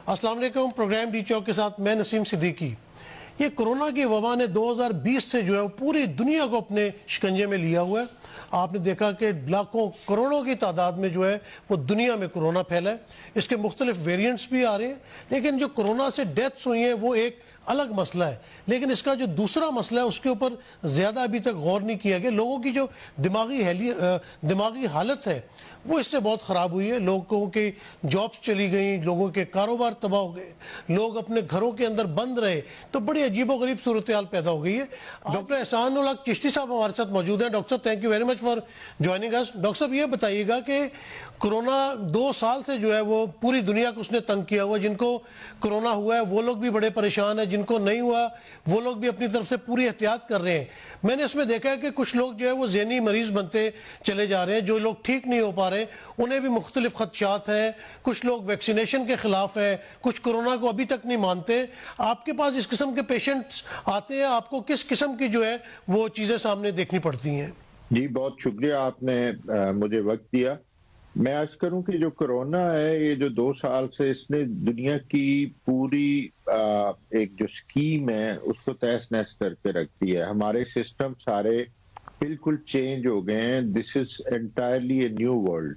अस्सलाम वालेकुम। Programme D चौक के साथ मैं नसीम सिद्दीकी। ये कोरोना की वबा ने 2020 से जो है वो पूरी दुनिया को अपने शिकंजे में लिया हुआ है। आपने देखा कि लाखों करोड़ों की तादाद में जो है वो दुनिया में कोरोना फैला है। इसके मुख्तलिफ वेरिएंट्स भी आ रहे हैं, लेकिन जो कोरोना से डेथ्स हुई हैं वो एक अलग मसला है। लेकिन इसका जो दूसरा मसला है उसके ऊपर ज़्यादा अभी तक गौर नहीं किया गया। लोगों की जो दिमागी हालत है वो इससे बहुत ख़राब हुई है। लोगों की जॉब्स चली गई, लोगों के कारोबार तबाह हो गए, लोग अपने घरों के अंदर बंद रहे, तो बड़ी अजीबोगरीब सूरत हाल पैदा हो गई है। डॉक्टर एहसानुल हक चिश्ती साहब हमारे साथ मौजूद हैं। डॉक्टर साहब, thank you very much for joining us. Doctor साहब, ये बताइएगा कि कोरोना 2 साल से जो है वो पूरी दुनिया को उसने तंग किया हुआ। जिनको कोरोना हुआ है वो लोग भी बड़े परेशान हैं, जिनको नहीं हुआ वो लोग भी अपनी तरफ से पूरी एहतियात कर रहे हैं। मैंने इसमें देखा है कि कुछ लोग जो है वो ज़हनी मरीज बनते चले जा रहे हैं। जो लोग ठीक नहीं हो पा रहे उन्हें भी मुख्तलिफ खदशात हैं। कुछ लोग वैक्सीनेशन के खिलाफ हैं, कुछ कोरोना को अभी तक नहीं मानते। आपके पास इस किस्म के पेशेंट्स आते हैं, आपको किस किस्म की जो है वो चीज़ें सामने देखनी पड़ती हैं? जी, बहुत शुक्रिया, आपने मुझे वक्त दिया। मैं आज करूं कि जो कोरोना है ये जो 2 साल से इसने दुनिया की पूरी एक जो स्कीम है उसको तहस नहस करके रख दिया है। हमारे सिस्टम सारे बिल्कुल चेंज हो गए हैं। This is entirely a new world.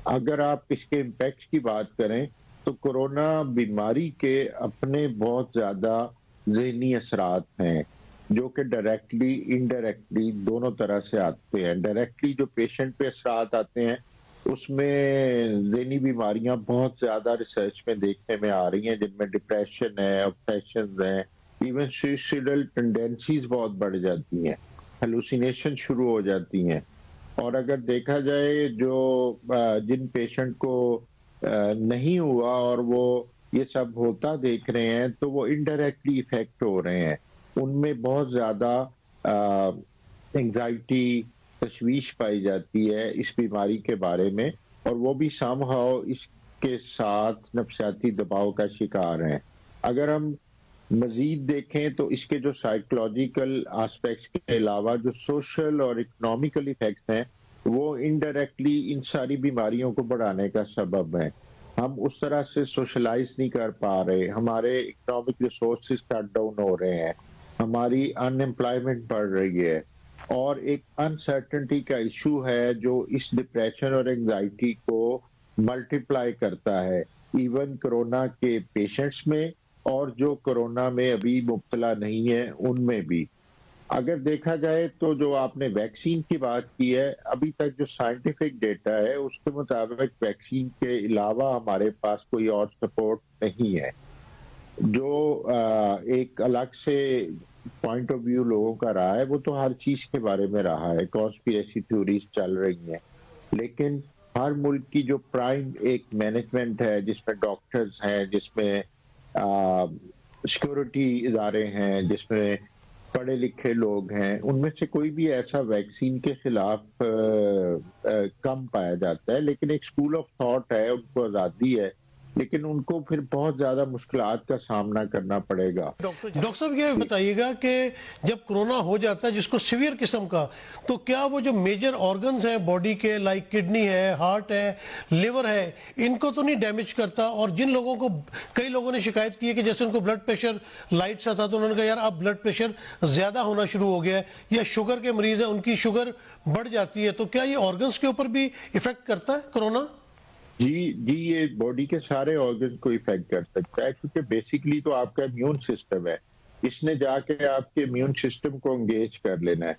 अगर आप इसके इम्पैक्ट की बात करें तो कोरोना बीमारी के अपने बहुत ज्यादा ज़हनी असरात हैं जो कि डायरेक्टली इनडायरेक्टली दोनों तरह से आते हैं। डायरेक्टली जो पेशेंट पे असरात आते हैं उसमें ज़हनी बीमारियां बहुत ज्यादा रिसर्च में देखने में आ रही हैं, जिनमें डिप्रेशन है, ऑब्सेशंस हैं, इवन सुइसाइडल टेंडेंसीज बहुत बढ़ जाती हैं, हेलुसिनेशन शुरू हो जाती हैं। और अगर देखा जाए जो जिन पेशेंट को नहीं हुआ और वो ये सब होता देख रहे हैं तो वो इनडायरेक्टली इफेक्ट हो रहे हैं। उनमें बहुत ज्यादा एंग्जाइटी, तशवीश पाई जाती है इस बीमारी के बारे में, और वो भी समहाउ इसके साथ नफसियाती दबाव का शिकार हैं। अगर हम मजीद देखें तो इसके जो साइकोलॉजिकल एस्पेक्ट्स के अलावा जो सोशल और इकोनॉमिकल इफेक्ट्स हैं वो इनडायरेक्टली इन सारी बीमारियों को बढ़ाने का सबब है। हम उस तरह से सोशलाइज नहीं कर पा रहे, हमारे इकोनॉमिक रिसोर्सेज कट डाउन हो रहे हैं, हमारी अनएम्प्लॉयमेंट बढ़ रही है, और एक अनसर्टेनिटी का इशू है जो इस डिप्रेशन और एंजाइटी को मल्टीप्लाई करता है इवन कोरोना के पेशेंट्स में और जो कोरोना में अभी मुब्तला नहीं है उनमें भी। अगर देखा जाए तो जो आपने वैक्सीन की बात की है, अभी तक जो साइंटिफिक डेटा है उसके मुताबिक वैक्सीन के अलावा हमारे पास कोई और सपोर्ट नहीं है। जो एक अलग से पॉइंट ऑफ व्यू लोगों का रहा है वो तो हर चीज के बारे में रहा है, कॉन्स्पिरेसी थ्योरीज चल रही हैं, लेकिन हर मुल्क की जो प्राइम एक मैनेजमेंट है जिसमें डॉक्टर्स हैं, जिसमें सिक्योरिटी इदारे हैं, जिसमें पढ़े लिखे लोग हैं, उनमें से कोई भी ऐसा वैक्सीन के खिलाफ कम पाया जाता है। लेकिन एक स्कूल ऑफ थॉट है, उनको आज़ादी है, लेकिन उनको फिर बहुत ज्यादा मुश्किलात का सामना करना पड़ेगा। डॉक्टर साहब, ये बताइएगा कि जब कोरोना हो जाता है जिसको सीवियर किस्म का, तो क्या वो जो मेजर ऑर्गन्स हैं बॉडी के, लाइक किडनी है, हार्ट है, लिवर है, इनको तो नहीं डैमेज करता? और जिन लोगों को, कई लोगों ने शिकायत की है कि जैसे उनको ब्लड प्रेशर लाइट सा था तो उन्होंने कहा यार अब ब्लड प्रेशर ज्यादा होना शुरू हो गया है, या शुगर के मरीज है उनकी शुगर बढ़ जाती है, तो क्या ये ऑर्गन्स के ऊपर भी इफेक्ट करता है कोरोना? जी, ये बॉडी के सारे ऑर्गन को इफेक्ट कर सकता है, क्योंकि बेसिकली तो आपका इम्यून सिस्टम है, इसने जाके आपके इम्यून सिस्टम को एंगेज कर लेना है।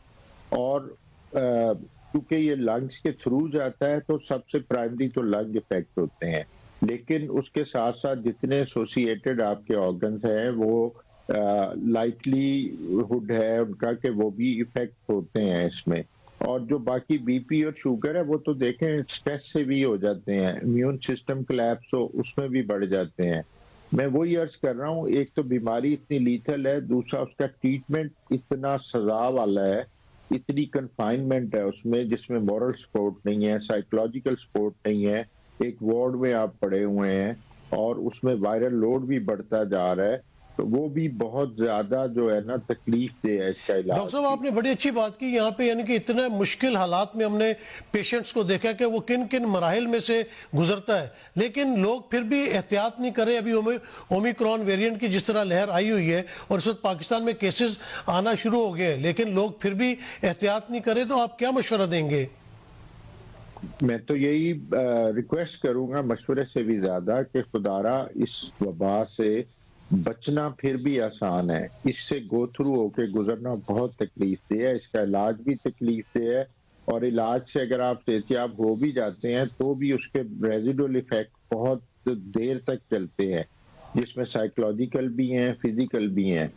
और क्योंकि ये लंग्स के थ्रू जाता है तो सबसे प्राइमरी तो लंग इफेक्ट होते हैं, लेकिन उसके साथ साथ जितने एसोसिएटेड आपके ऑर्गन्स हैं वो लाइकलीहुड है उनका कि वो भी इफेक्ट होते हैं इसमें। और जो बाकी बीपी और शुगर है वो तो देखें स्ट्रेस से भी हो जाते हैं, इम्यून सिस्टम कोलैप्स हो उसमें भी बढ़ जाते हैं। मैं वही अर्ज कर रहा हूँ, एक तो बीमारी इतनी लीथल है, दूसरा उसका ट्रीटमेंट इतना सजा वाला है, इतनी कन्फाइनमेंट है उसमें जिसमें मॉरल सपोर्ट नहीं है, साइकोलॉजिकल सपोर्ट नहीं है, एक वार्ड में आप पड़े हुए हैं और उसमें वायरल लोड भी बढ़ता जा रहा है। تو وہ بھی بہت زیادہ جو ہے نا تکلیف دہ ہے اس کا علاج. ڈاکٹر صاحب آپ نے بڑی اچھی بات کی یہاں پہ، یعنی کہ اتنے مشکل حالات میں ہم نے پیشنٹس کو دیکھا کہ وہ کن کن مراحل میں سے گزرتا ہے، لیکن لوگ پھر بھی احتیاط نہیں کرے. ابھی اومیکرون ویرینٹ کی جس طرح لہر آئی ہوئی ہے اور اس وقت پاکستان میں کیسز آنا شروع ہو گئے ہیں، لیکن لوگ پھر بھی احتیاط نہیں کرے، تو آپ کیا مشورہ دیں گے؟ میں تو یہی ریکویسٹ کروں گا مشورے سے بھی زیادہ کہ خدارا اس وبا سے بچنا پھر بھی آسان ہے، اس سے گو تھرو ہو کے گزرنا بہت تکلیف دہ ہے، اس کا علاج بھی تکلیف دہ ہے، اور علاج سے اگر آپ صحتیاب ہو بھی جاتے ہیں تو بھی اس کے ریزیڈول ایفیکٹ بہت دیر تک چلتے ہیں، جس میں سائیکولوجیکل بھی ہیں، فزیکل بھی ہیں.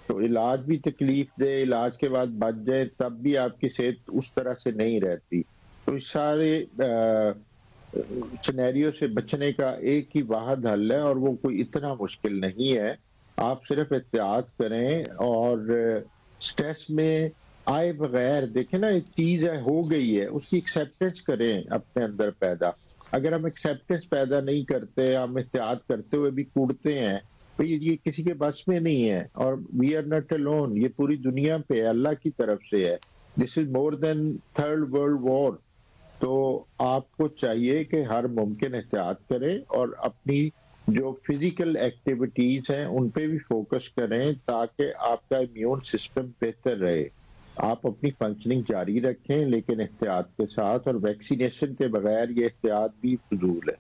تو علاج بھی تکلیف دہ، علاج کے بعد بچ جائے تب بھی آپ کی صحت اس طرح سے نہیں رہتی. تو اس سارے سینیریو سے بچنے کا ایک ہی واحد حل ہے، اور وہ کوئی اتنا مشکل نہیں ہے. آپ صرف احتیاط کریں اور سٹریس میں آئے بغیر دیکھیں نا، ایک چیز ہے ہو گئی ہے اس کی ایکسیپٹنس کریں اپنے اندر پیدا. اگر ہم ایکسیپٹنس پیدا نہیں کرتے، ہم احتیاط کرتے ہوئے بھی کوڑتے ہیں، تو یہ کسی کے بس میں نہیں ہے. اور وی آر ناٹ alone، یہ پوری دنیا پہ اللہ کی طرف سے ہے. دس از مور دین تھرڈ ورلڈ وار. تو آپ کو چاہیے کہ ہر ممکن احتیاط کریں اور اپنی جو فزیکل ایکٹیویٹیز ہیں ان پہ بھی فوکس کریں تاکہ آپ کا امیون سسٹم بہتر رہے. آپ اپنی فنکشننگ جاری رکھیں لیکن احتیاط کے ساتھ، اور ویکسینیشن کے بغیر یہ احتیاط بھی فضول ہے.